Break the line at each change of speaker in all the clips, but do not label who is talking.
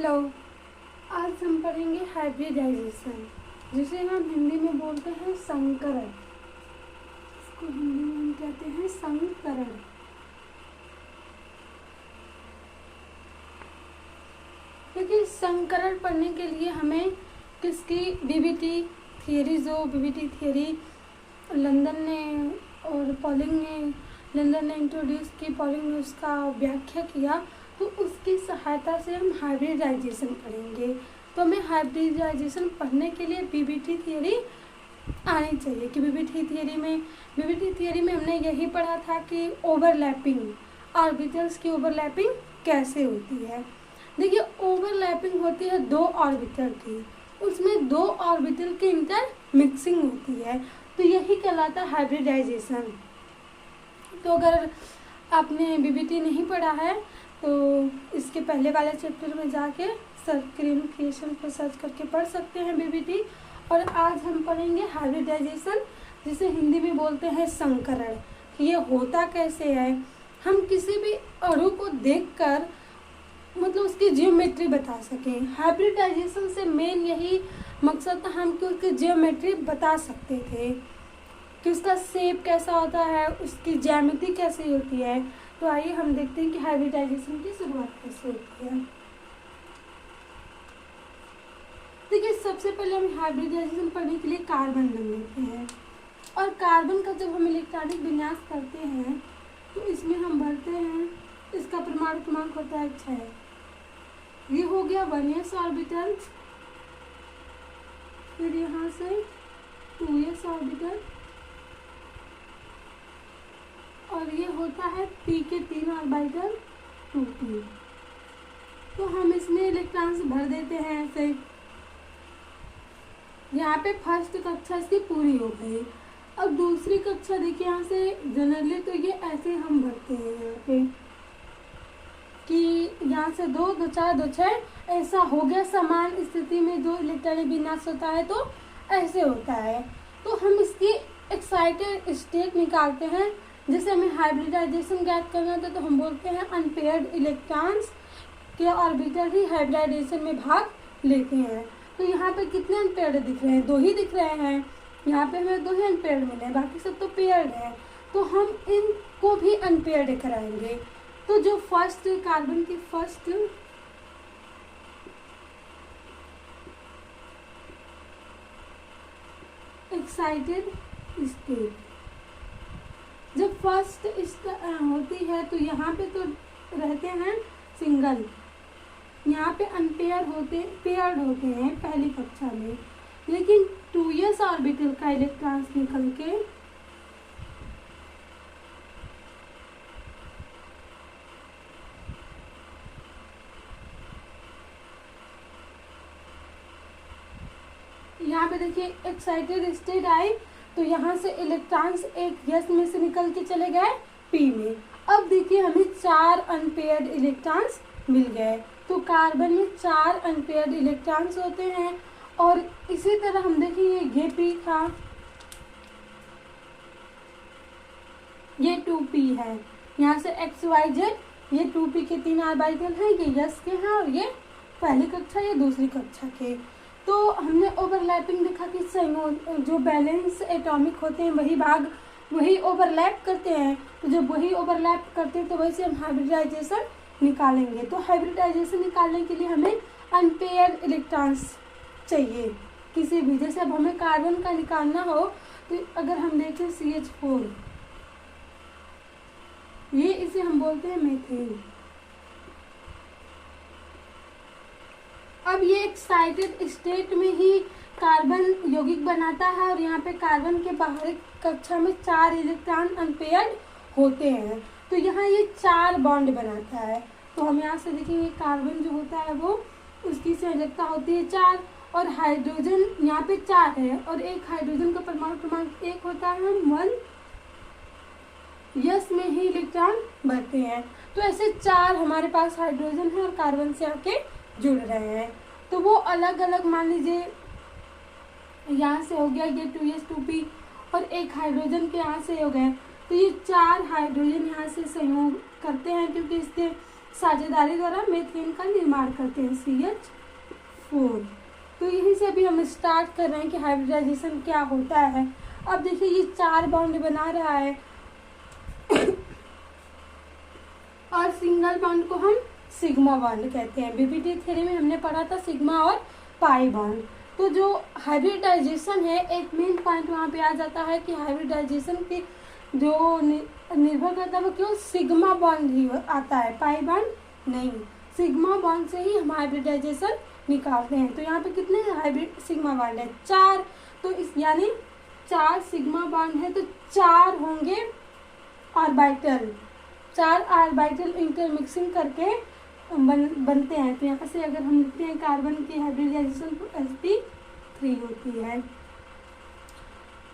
Hello. आज हम पढ़ेंगे हाइब्रिडाइजेशन, जिसे हम हिंदी में बोलते हैं संकरण। इसको हिंदी में हम कहते हैं संकरण। देखिए, संकरण पढ़ने के लिए हमें किसकी बीबीटी थियरी, जो बीबीटी थियरी लंदन ने और पॉलिंग ने लंदन ने इंट्रोड्यूस की, पॉलिंग ने उसका व्याख्या किया, तो उसकी सहायता से हम हाइब्रिडाइजेशन पढ़ेंगे। तो हमें हाइब्रिडाइजेशन पढ़ने के लिए बीबीटी थियरी आनी चाहिए कि बीबीटी थियरी में हमने यही पढ़ा था कि ओवरलैपिंग ऑर्बिटल्स की ओवरलैपिंग कैसे होती है। देखिए, ओवरलैपिंग होती है दो ऑर्बिटल की, उसमें दो ऑर्बिटल की इंटर मिक्सिंग होती है, तो यही कहलाता है हाइब्रिडाइजेशन। तो अगर आपने बीबीटी नहीं पढ़ा है तो इसके पहले वाले चैप्टर में जाके क्रिएशन को सर्च करके पढ़ सकते हैं बीबीटी। और आज हम पढ़ेंगे हाइब्रिडाइजेशन, जिसे हिंदी में बोलते हैं संकरण। ये होता कैसे है, हम किसी भी अणु को देखकर मतलब उसकी जियोमेट्री बता सकें। हाइब्रिडाइजेशन से मेन यही मकसद था, हम कि उसकी जियोमेट्री बता सकते थे कि उसका शेप कैसा होता है, उसकी ज्यामिति कैसी होती है। तो आइए हम देखते हैं कि हाइब्रिडाइजेशन की शुरुआत कैसे होती है। देखिए, सबसे पहले हम हाइब्रिडाइजेशन पढ़ने के लिए कार्बन बन लेते हैं, और कार्बन का जब हम इलेक्ट्रॉनिक विन्यास करते हैं तो इसमें हम भरते हैं, इसका परमाणु क्रमांक होता है 6। ये हो गया 1s ऑर्बिटल, फिर यहाँ से 2s ऑर्बिटल, और ये होता है p के 3 ऑर्बिटल 2p। तो हम इसमें इलेक्ट्रॉन्स भर देते हैं ऐसे। यहाँ पे फर्स्ट कक्षा इसकी पूरी हो गई। अब दूसरी कक्षा देखिए, यहाँ से जनरली तो ये ऐसे हम भरते हैं यहाँ पे कि यहाँ से 2 2 4 2 6 ऐसा हो गया। समान स्थिति में जो इलेक्ट्रॉनिक विन्यास होता है तो ऐसे होता है। तो हम इसकी एक्साइटेड स्टेट निकालते हैं। जैसे हमें हाइब्रिडाइजेशन ज्ञात करना था तो हम बोलते हैं अनपेयर्ड इलेक्ट्रॉन्स के ऑर्बिटल ही हाइब्रिडाइजेशन में भाग लेते हैं। तो यहाँ पे कितने अनपेयर्ड दिख रहे हैं, 2 ही दिख रहे हैं। यहाँ पे हमें 2 ही अनपेयर्ड मिले हैं, बाकी सब तो पेयर्ड है। तो हम इनको भी अनपेयर्ड कराएंगे। तो जो फर्स्ट कार्बन की फर्स्ट एक्साइटेड स्टेट, जब फर्स्ट होती है तो यहाँ पे तो रहते हैं सिंगल, यहाँ पे पेयर्ड होते हैं पहली कक्षा में। लेकिन 2s ऑर्बिटल का इलेक्ट्रॉन्स निकल के यहाँ पे देखिए एक्साइटेड स्टेट आई, तो यहाँ से इलेक्ट्रॉन्स एक s में से निकल के चले गए p में। अब देखिए हमें 4 अनपेयर्ड इलेक्ट्रॉन्स मिल गए। तो कार्बन में 4 अनपेयर्ड इलेक्ट्रॉन्स होते हैं। और इसी तरह हम देखेंगे ये p था, ये 2p है। यहाँ से XYZ, ये 2p के 3 ऑर्बिटल हैं, ये s के हैं, और ये पहली कक्षा, ये दूसरी कक्षा के। तो हमने ओवरलैपिंग देखा कि जो बैलेंस एटॉमिक होते हैं वही ओवरलैप करते हैं। तो जब वही ओवरलैप करते हैं तो वैसे हम हाइब्रिडाइजेशन निकालेंगे। तो हाइब्रिडाइजेशन निकालने के लिए हमें अनपेयर्ड इलेक्ट्रॉन्स चाहिए किसी भी। जैसे अब हमें कार्बन का निकालना हो तो अगर हम देखें CH4, ये इसे हम बोलते हैं मीथेन। अब ये एक्साइटेड स्टेट में ही कार्बन यौगिक बनाता है, और यहाँ पे कार्बन के बाहरी कक्षा में 4 इलेक्ट्रॉन अनपेयर्ड होते हैं। तो यहाँ ये 4 बॉन्ड बनाता है। तो हम यहाँ से देखेंगे कार्बन जो होता है वो उसकी संयोजकता होती है 4, और हाइड्रोजन यहाँ पे 4 है, और एक हाइड्रोजन का परमाणु क्रमांक 1 होता है। 1 यस में ही इलेक्ट्रॉन भरते हैं। तो ऐसे 4 हमारे पास हाइड्रोजन है और कार्बन से आके जुड़ रहे हैं। तो वो अलग अलग, मान लीजिए यहाँ से हो गया ये 2s 2p, और एक हाइड्रोजन के यहाँ से हो गए। तो ये 4 हाइड्रोजन यहाँ से संयोग करते हैं, क्योंकि इसके साझेदारी द्वारा मीथेन का निर्माण करते हैं CH4। तो यहीं से अभी हम स्टार्ट कर रहे हैं कि हाइब्रिडाइजेशन क्या होता है। अब देखिए ये 4 बॉन्ड बना रहा है और सिंगल बॉन्ड को हम सिग्मा बॉन्ड कहते हैं। बीबीटी थ्योरी में हमने पढ़ा था सिग्मा और पाई बॉन्ड। तो जो हाइब्रिडाइजेशन है, एक मेन पॉइंट वहाँ पे आ जाता है कि हाइब्रिडाइजेशन की जो निर्भर करता है वो क्यों सिग्मा बॉन्ड ही आता है, पाई बॉन्ड नहीं। सिग्मा बॉन्ड से ही हम हाइब्रिडाइजेशन निकालते हैं। तो यहाँ पे कितने हाइब्रिड सिग्मा बॉन्ड है? 4। तो इस यानी 4 सिग्मा बॉन्ड है तो 4 होंगे ऑर्बिटल। 4 ऑर्बिटल इंटरमिक्सिंग करके बनते हैं। तो यहाँ से अगर हम लिखते हैं कार्बन की हाइब्रिडाइजेशन तो sp3 होती है।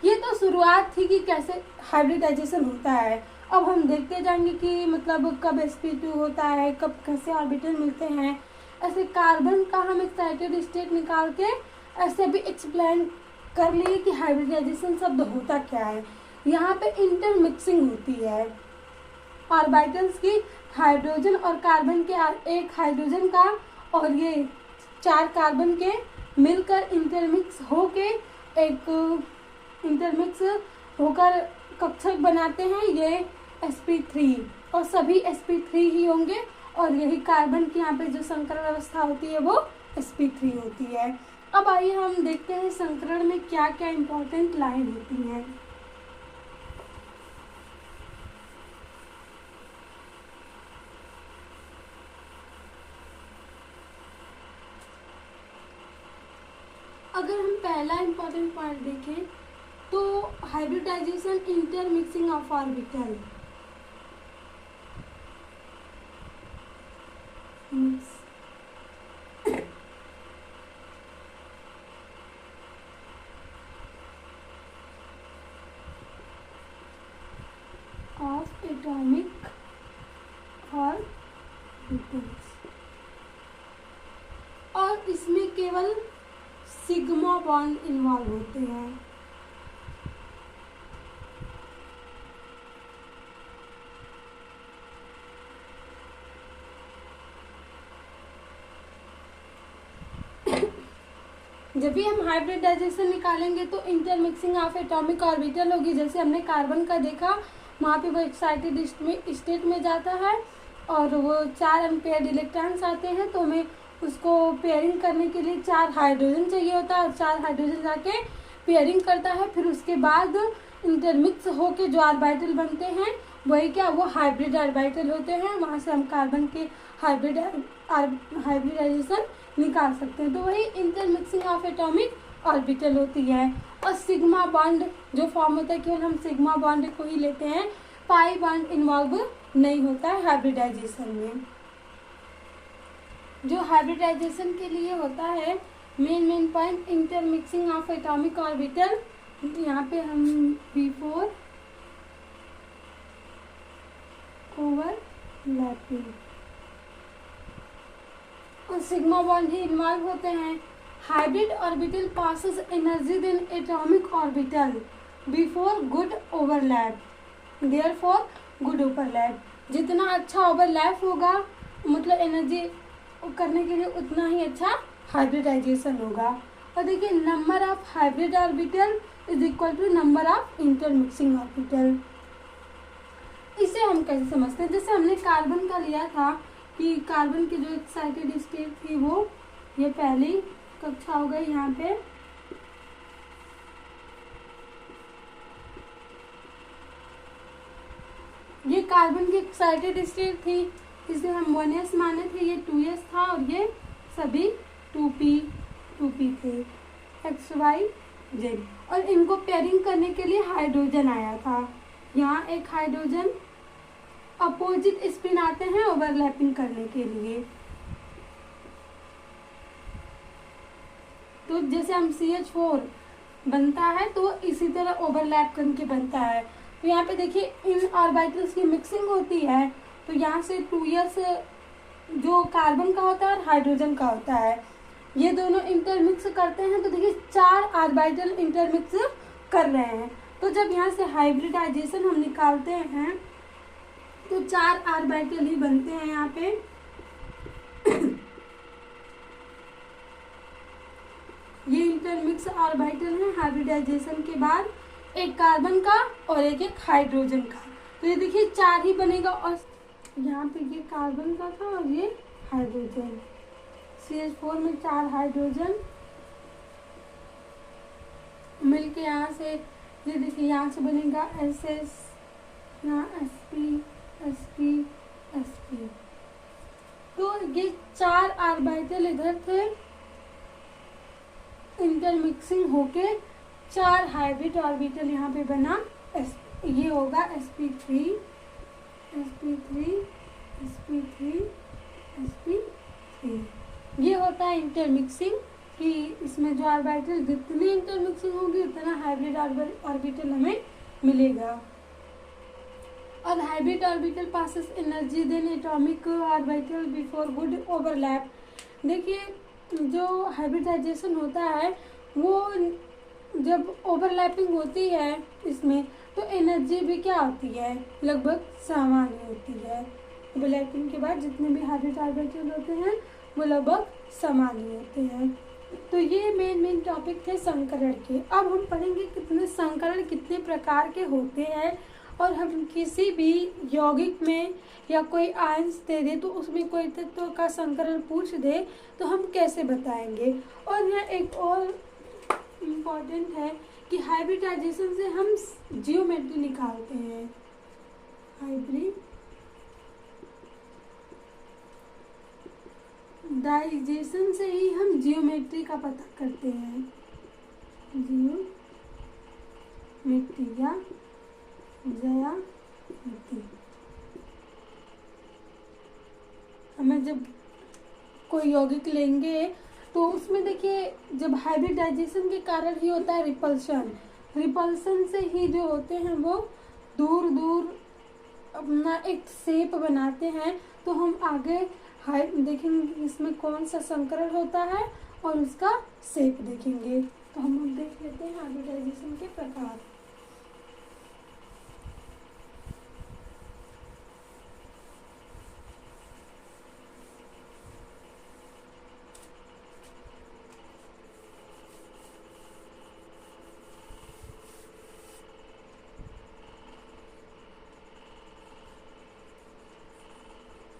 ये तो शुरुआत थी कि कैसे हाइब्रिडाइजेशन होता है। अब हम देखते जाएंगे कि मतलब कब sp2 होता है, कब कैसे ऑर्बिटल मिलते हैं। ऐसे कार्बन का हम एक्साइटेड स्टेट निकाल के ऐसे भी एक्सप्लेन कर लिए कि हाइब्रिडाइजेशन शब्द होता क्या है। यहाँ पे इंटरमिक्सिंग होती है ऑर्बिटल्स की, हाइड्रोजन और कार्बन के एक हाइड्रोजन का और ये 4 कार्बन के मिलकर इंटरमिक्स होकर कक्षक बनाते हैं ये sp3। और सभी sp3 ही होंगे और यही कार्बन की यहाँ पे जो संकरण अवस्था होती है वो sp3 होती है। अब आइए हम देखते हैं संकरण में क्या क्या इम्पोर्टेंट लाइन होती हैं। अगर हम पहला इम्पोर्टेंट पॉइंट देखें तो hybridization intermixing of orbital. Of atomic orbitals और इसमें केवल सिग्मा बॉन्ड इन्वॉल्व होते हैं। जब भी हम हाइब्रिडाइजेशन निकालेंगे तो इंटरमिक्सिंग ऑफ एटॉमिक ऑर्बिटल होगी। जैसे हमने कार्बन का देखा, वहाँ पे वो एक्साइटेड स्टेट में जाता है और वो 4 अनपेयर्ड इलेक्ट्रॉन्स आते हैं। तो हमें उसको पेयरिंग करने के लिए 4 हाइड्रोजन चाहिए होता है और 4 हाइड्रोजन जाके पेयरिंग करता है। फिर उसके बाद इंटरमिक्स होके जो ऑर्बिटल बनते हैं वही क्या, वो हाइब्रिड ऑर्बिटल होते हैं। वहाँ से हम कार्बन के हाइब्रिडाइजेशन निकाल सकते हैं। तो वही इंटरमिक्सिंग ऑफ एटॉमिक ऑर्बिटल होती है। और सिग्मा बॉन्ड जो फॉर्म होता है केवल हम सिग्मा बॉन्ड को ही लेते हैं, पाई बॉन्ड इन्वॉल्व नहीं होता है हाइब्रिडाइजेशन में। जो हाइब्रिडाइजेशन के लिए होता है main point intermixing of atomic orbital. यहाँ पे हम B4 ओवरलैपिंग और सिग्मा बॉन्ड ही इन्वॉल्व होते हैं। Hybrid orbital possess energy than atomic orbital before good overlap, therefore good overlap. जितना अच्छा ओवरलैप होगा मतलब एनर्जी करने के लिए उतना ही अच्छा हाइब्रिडाइजेशन होगा। और देखिए number of hybrid orbital is equal to number of intermixing orbital. इसे हम कैसे समझते हैं? जैसे हमने कार्बन का लिया था कि कार्बन की जो एक्साइटेड स्टेट थी वो ये पहली कक्षा हो गई। यहाँ पे ये कार्बन की एक्साइटेड स्टेट थी, इसे हम 1s माने थे, ये 2s था और ये सभी 2p थे, XYZ। और इनको पेयरिंग करने के लिए हाइड्रोजन आया था। यहाँ एक हाइड्रोजन अपोजिट स्पिन आते हैं ओवरलैपिंग करने के लिए। तो जैसे हम CH4 बनता है तो इसी तरह ओवरलैप करके बनता है। तो यहाँ पे देखिए इन ऑर्बिटल्स की मिक्सिंग होती है। तो यहाँ से 2s जो कार्बन का होता है और हाइड्रोजन का होता है, ये दोनों इंटरमिक्स करते हैं। तो देखिए 4 ऑर्बिटल इंटरमिक्स कर रहे हैं। तो जब यहाँ से हाइब्रिडाइजेशन हम निकालते हैं तो 4 ऑर्बिटल ही बनते हैं यहाँ पे। ये इंटरमिक्स ऑर्बिटल है हाइब्रिडाइजेशन के बाद, एक कार्बन का और एक हाइड्रोजन का। तो ये देखिए 4 ही बनेगा, और यहाँ पे ये कार्बन का था और ये हाइड्रोजन, CH4 में 4 हाइड्रोजन मिलके यहाँ से, ये देखिए यहाँ से बनेगा SS, यहाँ SP, SP, SP। तो ये 4 ऑर्बिटल इधर थे, इंटरमिक्सिंग होके 4 हाइब्रिड ऑर्बिटल यहाँ पे बना। ये होगा sp3, sp3, sp3, sp3। ये होता है इंटरमिक्सिंग, कि इसमें जो ऑर्बिटल जितनी इंटरमिक्सिंग होगी उतना हाइब्रिड ऑर्बिटल हमें मिलेगा। और hybrid orbital possess energy than atomic orbital before good overlap. देखिए जो हाइब्रिडाइजेशन होता है वो जब ओवरलैपिंग होती है इसमें, तो एनर्जी भी क्या होती है, लगभग सामान्य होती है। ओवरलैपिंग के बाद जितने भी हाइब्रिड ऑर्बिटल होते हैं वो लगभग सामान्य होते हैं। तो ये मेन टॉपिक थे संकरण के। अब हम पढ़ेंगे कितने संकरण कितने प्रकार के होते हैं, और हम किसी भी यौगिक में या कोई आयंस दे दे तो उसमें कोई तत्व का संकरण पूछ दे तो हम कैसे बताएंगे। और यहाँ एक और इम्पॉर्टेंट है कि हाइब्रिडाइजेशन से हम जियोमेट्री निकालते हैं। हाइब्रिडाइजेशन से ही हम जियोमेट्री का पता करते हैं, जियोमेट्री या ज्यामिति। हमें जब कोई यौगिक लेंगे तो उसमें देखिए जब हाइब्रिडाइजेशन के कारण ही होता है रिपल्शन से ही जो होते हैं वो दूर दूर अपना एक शेप बनाते हैं। तो हम आगे देखेंगे इसमें कौन सा संकरण होता है और उसका शेप देखेंगे। तो हम लोग देख लेते हैं हाइब्रिडाइजेशन के प्रकार।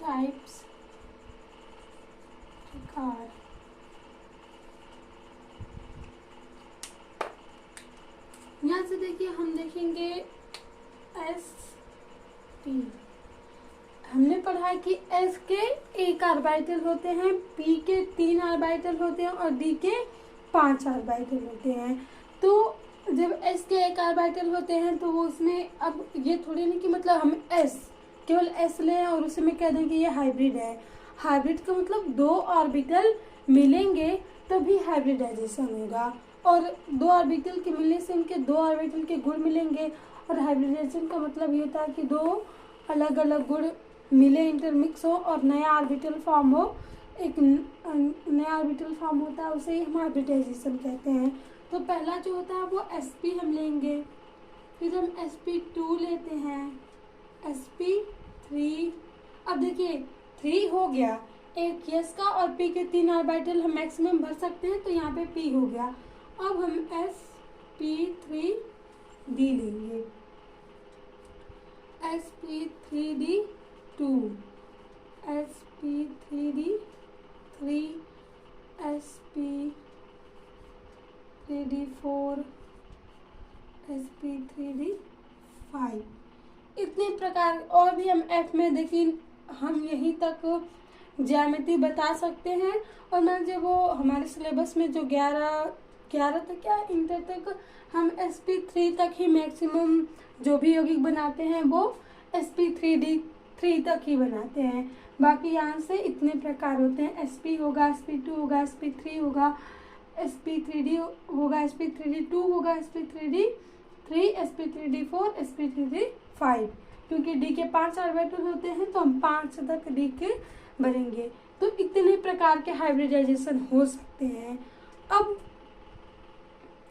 टाइप्स प्रकार। यहाँ से देखिए हम देखेंगे SP। हमने पढ़ा है कि S के 1 ऑर्बिटल होते हैं, P के 3 ऑर्बिटल होते हैं और D के 5 ऑर्बिटल होते हैं। तो जब S के 1 ऑर्बिटल होते हैं तो वो उसमें, अब ये थोड़ी नहीं कि मतलब हम केवल S लें और उसी में कह दें कि ये हाइब्रिड है। हाइब्रिड का मतलब 2 ऑर्बिटल मिलेंगे तभी हाइब्रिडाइजेशन होगा, और 2 ऑर्बिटल के मिलने से उनके 2 ऑर्बिटल के गुण मिलेंगे। और हाइब्रिडाइजेशन का मतलब ये होता है कि 2 अलग अलग गुण मिले, इंटरमिक्स हो और नया ऑर्बिटल फॉर्म हो। एक नया ऑर्बिटल फॉर्म होता है उसे ही हम हाइब्रिडाइजेशन कहते हैं। तो पहला जो होता है वो sp हम लेंगे, फिर हम sp2 लेते हैं, sp3। अब देखिए 3 हो गया, एक S का और P के 3 ऑर्बिटल हम मैक्सिमम भर सकते हैं तो यहाँ पे P हो गया। अब हम sp3d लेंगे, sp3d2, sp3d3, sp3d4, sp3d5। इतने प्रकार और भी हम F में देखिए हम यहीं तक ज्यामिति बता सकते हैं। और मैं जब वो हमारे सिलेबस में जो 11 तक क्या इंटर तक हम sp3 तक ही मैक्सिमम जो भी यौगिक बनाते हैं वो sp3d3 तक ही बनाते हैं। बाकी यहाँ से इतने प्रकार होते हैं, sp होगा, sp2 होगा, sp3 होगा, sp3d होगा, sp3d2 होगा, sp3d3, sp3d4, sp3d5। क्योंकि D के 5 ऑर्बिटल होते हैं तो हम 5 तक D के बनेंगे। तो इतने प्रकार के हाइब्रिडाइजेशन हो सकते हैं। अब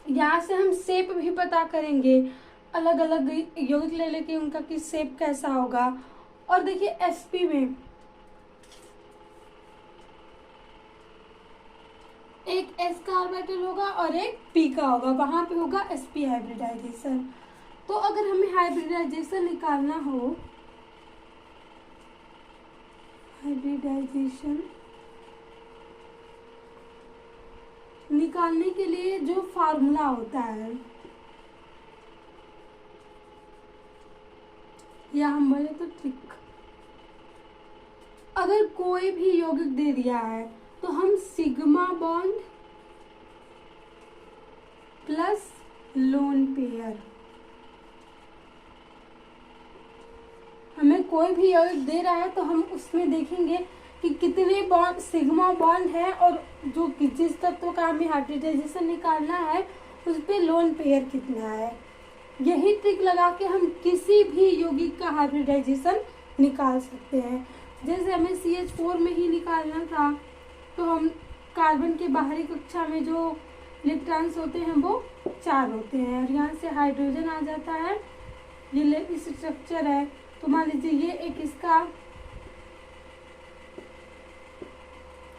यहाँ से हम शेप भी पता करेंगे, अलग अलग यौगिक ले लेके उनका कि शेप कैसा होगा। और देखिए sp में एक s का ऑर्बिटल होगा और एक p का होगा, वहां पे होगा sp हाइब्रिडाइजेशन। तो अगर हमें हाइब्रिडाइजेशन निकालना हो, हाइब्रिडाइजेशन निकालने के लिए जो फार्मूला होता है, या हम बोले तो ट्रिक, अगर कोई भी यौगिक दे दिया है तो हम sigma bond plus lone pair, हमें कोई भी यौगिक दे रहा है तो हम उसमें देखेंगे कि कितने बॉन्ड सिग्मा बॉन्ड है और जो जिस तत्व का हमें हाइब्रिडाइजेशन निकालना है उस पे लोन पेयर कितना है। यही ट्रिक लगा के हम किसी भी यौगिक का हाइब्रिडाइजेशन निकाल सकते हैं। जैसे हमें CH4 में ही निकालना था तो हम कार्बन के बाहरी कक्षा में जो इलेक्ट्रॉन्स होते हैं वो 4 होते हैं और यहाँ से हाइड्रोजन आ जाता है, ये इस स्ट्रक्चर है। तो मान लीजिए ये एक इसका,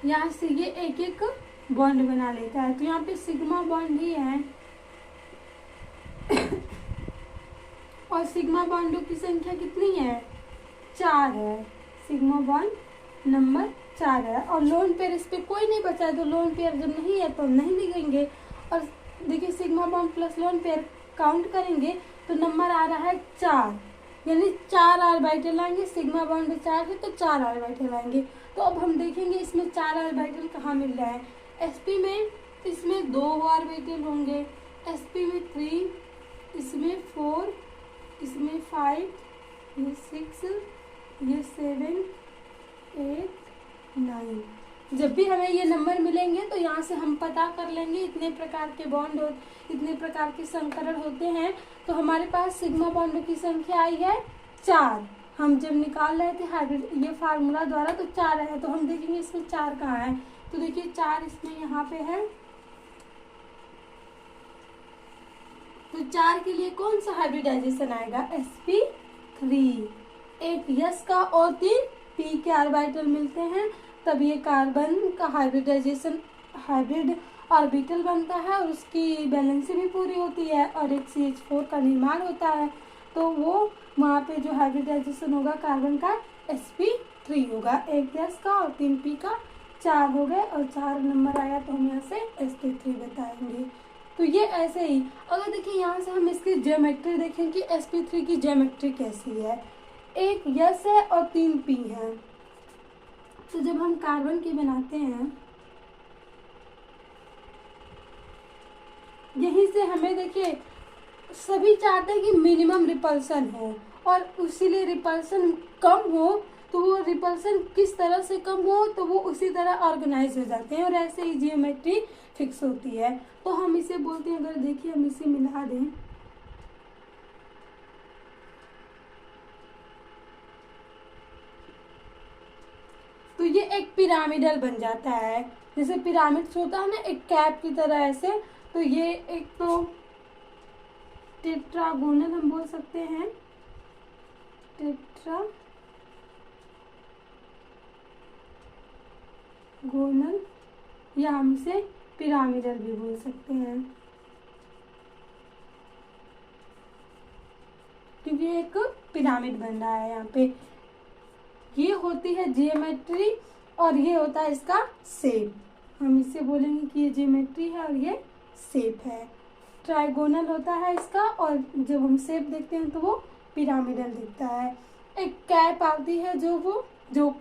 यहाँ से ये एक एक बॉन्ड बना लेता है, तो यहाँ पे सिग्मा बॉन्ड ही है और सिग्मा बॉन्डों की संख्या कितनी है, 4 है। सिग्मा बॉन्ड नंबर 4 है और लोन पेयर इस पे कोई नहीं बचा है, तो लोन पेयर जब नहीं है तो नहीं लिखेंगे। और देखिए sigma bond plus lone pair count करेंगे तो नंबर आ रहा है 4, यानी 4 ऑर्बिटल आएंगे। सिग्मा बॉन्ड 4 है तो 4 ऑर्बिटल आएंगे। तो अब हम देखेंगे इसमें 4 ऑर्बिटल कहाँ मिल रहा है। sp में इसमें 2 ऑर्बिटल होंगे, sp में 3, इसमें 4, इसमें 5, ये 6, ये 7, 8, 9। जब भी हमें ये नंबर मिलेंगे तो यहाँ से हम पता कर लेंगे इतने प्रकार के बॉन्ड और इतने प्रकार के संकरण होते हैं। तो हमारे पास सिग्मा बॉन्डों की संख्या आई है 4। हम जब निकाल रहे थे हाइब्रिड ये फार्मूला द्वारा तो 4 है, तो हम देखेंगे इसमें 4 कहाँ है। तो देखिए 4 इसमें यहाँ पे है, तो 4 के लिए कौन सा हाइब्रिडाइजेशन आएगा, sp3। एक यस का और 3 p के ऑर्बिटल मिलते हैं, तब ये कार्बन का हाइब्रिडाइजेशन हाइब्रिड ऑर्बिटल बनता है और उसकी बैलेंसी भी पूरी होती है और एक CH4 का निर्माण होता है। तो वो वहाँ पे जो हाइब्रिडाइजेशन होगा कार्बन का sp3 होगा। एक यस का और 3 p का 4 हो गए और 4 नंबर आया तो हम यहाँ से sp3 बताएंगे। तो ये ऐसे ही, अगर देखिए यहाँ से हम इसकी ज्योमेट्री देखें कि sp3 की ज्योमेट्री कैसी है। एक यस है और 3 p है, तो जब हम कार्बन की बनाते हैं यहीं से हमें देखिए सभी चाहते हैं कि मिनिमम रिपल्सन हो और उसीलिए रिपल्सन कम हो, तो वो रिपल्सन किस तरह से कम हो तो वो उसी तरह ऑर्गेनाइज हो जाते हैं और ऐसे ही जियोमेट्री फिक्स होती है। तो हम इसे बोलते हैं, अगर देखिए हम इसे मिला दें तो ये एक पिरामिडल बन जाता है। जैसे पिरामिड्स होता है ना एक कैप की तरह ऐसे, तो ये एक तो टेट्रागोनल हम बोल सकते हैं, टेट्रागोनल, या हम इसे पिरामिडल भी बोल सकते हैं क्योंकि एक पिरामिड बन रहा है यहाँ पे। ये होती है जियोमेट्री और ये होता है इसका शेप। हम इसे बोलेंगे कि ये जियोमेट्री है और ये शेप है। ट्राइगोनल होता है इसका और जब हम शेप देखते हैं तो वो पिरामिडल दिखता है। एक कैप आती है जो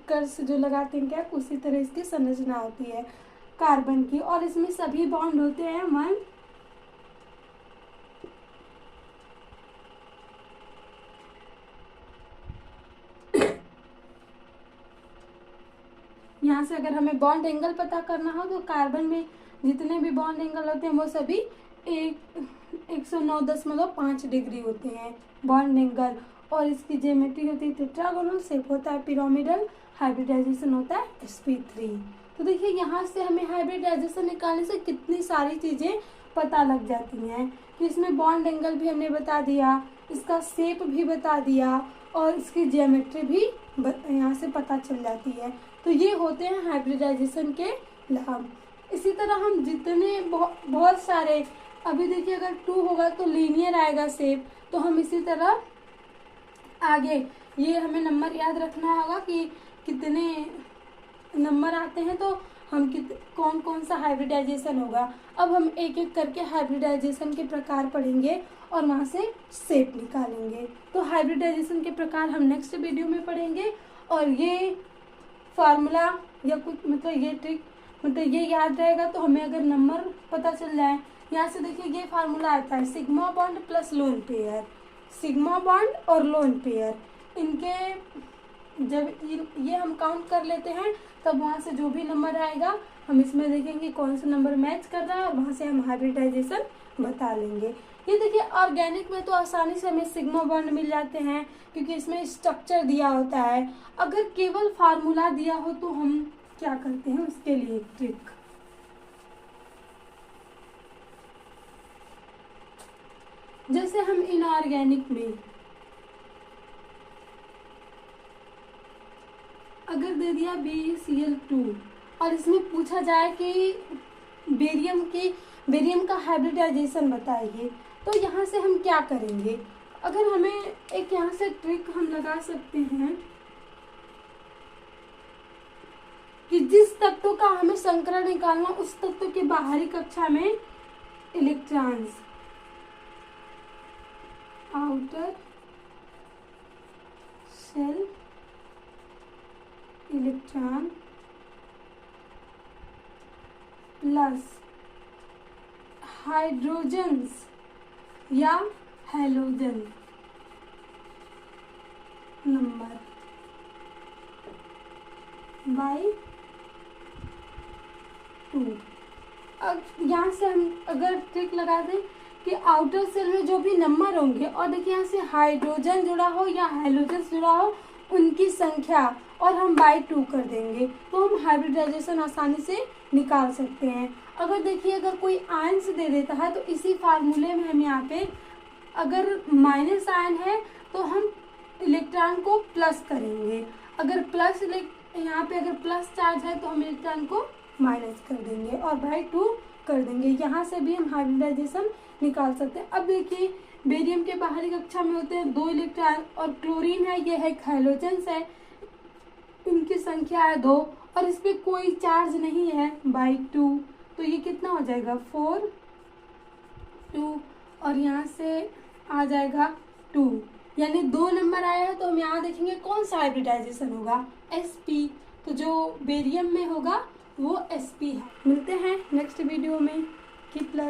कर्स जो लगाते हैं कैप, उसी तरह इसकी संरचना होती है कार्बन की और इसमें सभी बॉन्ड होते हैं 1, यहाँ से अगर हमें बॉन्ड एंगल पता करना हो तो कार्बन में जितने भी बॉन्ड एंगल होते हैं वो सभी 109.5 डिग्री होते हैं बॉन्ड एंगल। और इसकी ज्योमेट्री होती है टेट्रागोनल, शेप होता है पिरामिडल, हाइब्रिडाइजेशन होता है sp3। तो देखिए यहाँ से हमें हाइब्रिडाइजेशन निकालने से कितनी सारी चीज़ें पता लग जाती हैं कि इसमें बॉन्ड एंगल भी हमने बता दिया, इसका शेप भी बता दिया और इसकी ज्योमेट्री भी यहाँ से पता चल जाती है। तो ये होते हैं हाइब्रिडाइजेशन के लाभ। इसी तरह हम जितने बहुत सारे, अभी देखिए अगर 2 होगा तो लीनियर आएगा शेप, तो हम इसी तरह आगे ये हमें नंबर याद रखना होगा कि कितने नंबर आते हैं, तो हम कौन कौन सा हाइब्रिडाइजेशन होगा। अब हम एक एक करके हाइब्रिडाइजेशन के प्रकार पढ़ेंगे और वहाँ से शेप निकालेंगे। तो हाइब्रिडाइजेशन के प्रकार हम नेक्स्ट वीडियो में पढ़ेंगे। और ये फार्मूला या कुछ मतलब ये ट्रिक मतलब ये याद रहेगा, तो हमें अगर नंबर पता चल जाए, यहाँ से देखिए ये फार्मूला आता है sigma bond plus lone pair, sigma bond और लोन पेयर, इनके जब ये हम काउंट कर लेते हैं तब वहाँ से जो भी नंबर आएगा हम इसमें देखेंगे कौन सा नंबर मैच कर रहा है और वहाँ से हम हाइब्रिडाइजेशन बता लेंगे। ये देखिए ऑर्गेनिक में तो आसानी से हमें सिग्मा बॉन्ड मिल जाते हैं क्योंकि इसमें स्ट्रक्चर दिया होता है। अगर केवल फार्मूला दिया हो तो हम क्या करते हैं उसके लिए एक ट्रिक, जैसे हम इनऑर्गेनिक में अगर दे दिया BeCl2 और इसमें पूछा जाए कि बेरियम का हाइब्रिडाइजेशन बताइए, तो यहाँ से हम क्या करेंगे। अगर हमें एक यहाँ से ट्रिक हम लगा सकते हैं कि जिस तत्व का हमें संकरण निकालना उस तत्व के बाहरी कक्षा में electrons, outer shell electron plus hydrogens या हैलोजन नंबर बाई 2। अब यहाँ से हम अगर ट्रिक लगा दें कि आउटर सेल में जो भी नंबर होंगे और देखिए यहाँ से हाइड्रोजन जुड़ा हो या हैलोजन जुड़ा हो उनकी संख्या और हम बाई 2 कर देंगे, तो हम हाइब्रिडाइजेशन आसानी से निकाल सकते हैं। अगर देखिए अगर कोई आयन से दे देता है तो इसी फार्मूले में हम यहाँ पे अगर माइनस आयन है तो हम इलेक्ट्रॉन को प्लस करेंगे, अगर प्लस यहाँ पे अगर प्लस चार्ज है तो हम इलेक्ट्रॉन को माइनस कर देंगे और बाई 2 कर देंगे। यहाँ से भी हम हाइब्रिडाइजेशन निकाल सकते हैं। अब देखिए बेरियम के बाहरी कक्षा में होते हैं 2 इलेक्ट्रॉन और क्लोरीन है, ये है हैलोजन्स है, इनकी संख्या है 2 और इस पे कोई चार्ज नहीं है बाई 2, तो ये कितना हो जाएगा 4 2 और यहाँ से आ जाएगा 2, यानी 2 नंबर आया है। तो हम यहाँ देखेंगे कौन सा हाइब्रिडाइजेशन होगा sp, तो जो बेरियम में होगा वो sp है। मिलते हैं नेक्स्ट वीडियो में। Keep learning.